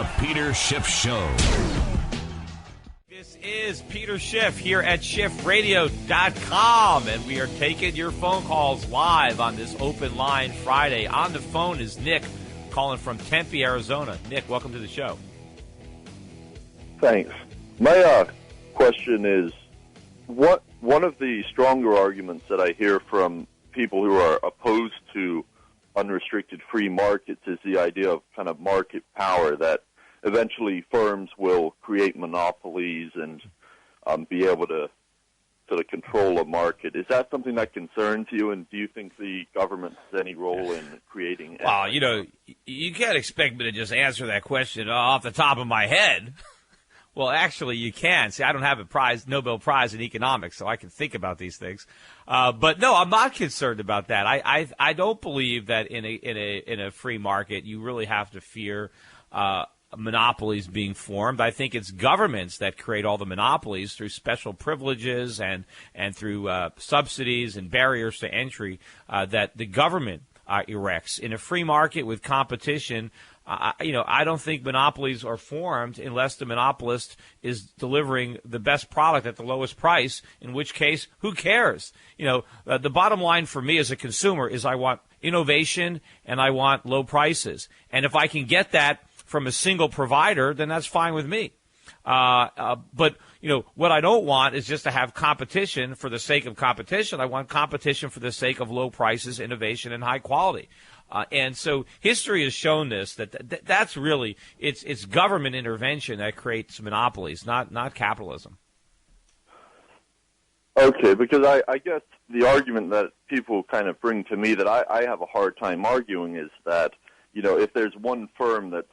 The Peter Schiff Show. This is Peter Schiff here at SchiffRadio.com, and we are taking your phone calls live on this Open Line Friday. On the phone is Nick, calling from Tempe, Arizona. Nick, welcome to the show. Thanks. My question is, one of the stronger arguments that I hear from people who are opposed to unrestricted free markets is the idea of kind of market power, that eventually firms will create monopolies and be able to sort of control a market. Is that something that concerns you, and do you think the government has any role in creating? Well, you can't expect me to just answer that question off the top of my head. Well, actually, you can. See, I don't have a Nobel Prize in economics, so I can think about these things. But no, I'm not concerned about that. I don't believe that in a free market you really have to fear monopolies being formed. I think it's governments that create all the monopolies through special privileges and through subsidies and barriers to entry that the government erects. In a free market with competition, I don't think monopolies are formed unless the monopolist is delivering the best product at the lowest price, in which case, who cares? The bottom line for me as a consumer is I want innovation and I want low prices. And if I can get that from a single provider, then that's fine with me. But what I don't want is just to have competition for the sake of competition. I want competition for the sake of low prices, innovation, and high quality. And so history has shown this, that's really, it's government intervention that creates monopolies, not capitalism. Okay, because I guess the argument that people kind of bring to me that I have a hard time arguing is that, if there's one firm that's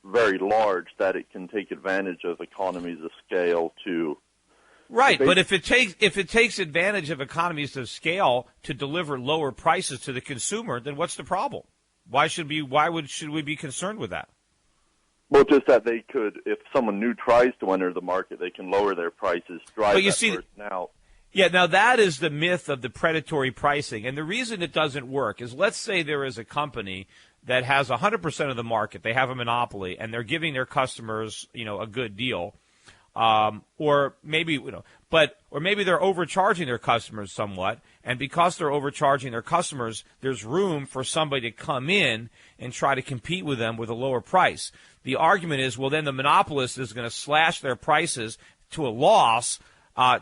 very large, that it can take advantage of economies of scale to... Right, but if it takes advantage of economies of scale to deliver lower prices to the consumer, then what's the problem? Why should we be concerned with that? Well, just that they could, if someone new tries to enter the market, they can lower their prices, drive that person out. Yeah, now that is the myth of the predatory pricing, and the reason it doesn't work is, let's say there is a company that has 100% of the market, they have a monopoly, and they're giving their customers, a good deal. Or maybe they're overcharging their customers somewhat, and because they're overcharging their customers, there's room for somebody to come in and try to compete with them with a lower price. The argument is, well, then the monopolist is going to slash their prices to a loss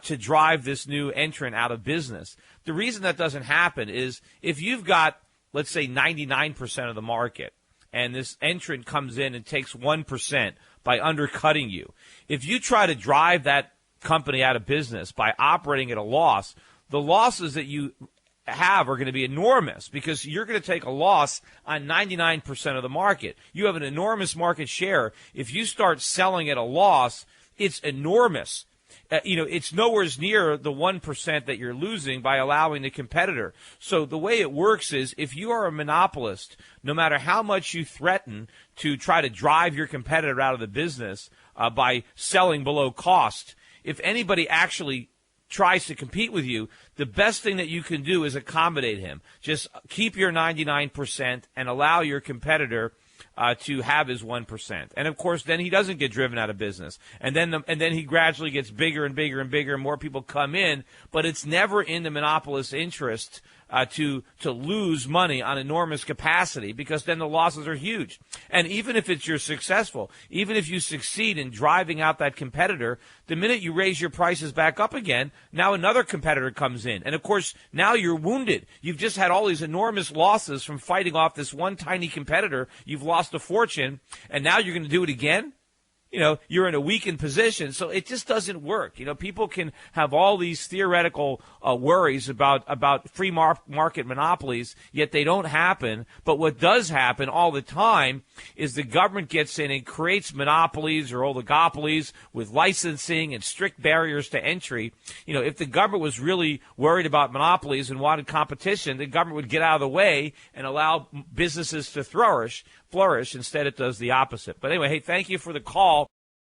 to drive this new entrant out of business. The reason that doesn't happen is if you've got, let's say, 99% of the market, and this entrant comes in and takes 1% by undercutting you. If you try to drive that company out of business by operating at a loss, the losses that you have are going to be enormous because you're going to take a loss on 99% of the market. You have an enormous market share. If you start selling at a loss, it's enormous. It's nowhere near the 1% that you're losing by allowing the competitor. So the way it works is if you are a monopolist, no matter how much you threaten to try to drive your competitor out of the business by selling below cost, if anybody actually tries to compete with you, the best thing that you can do is accommodate him. Just keep your 99% and allow your competitor to have his 1%. And of course, then he doesn't get driven out of business. And then he gradually gets bigger and bigger and bigger, and more people come in. But it's never in the monopolist's interest to lose money on enormous capacity, because then the losses are huge. And even if you're successful, even if you succeed in driving out that competitor, the minute you raise your prices back up again, now another competitor comes in. And of course, now you're wounded. You've just had all these enormous losses from fighting off this one tiny competitor. You've lost a fortune, and now you're going to do it again? You're in a weakened position, so it just doesn't work. People can have all these theoretical worries about free market monopolies, yet they don't happen. But what does happen all the time is the government gets in and creates monopolies or oligopolies with licensing and strict barriers to entry. If the government was really worried about monopolies and wanted competition, the government would get out of the way and allow businesses to flourish. Instead, it does the opposite. But anyway, hey, thank you for the call.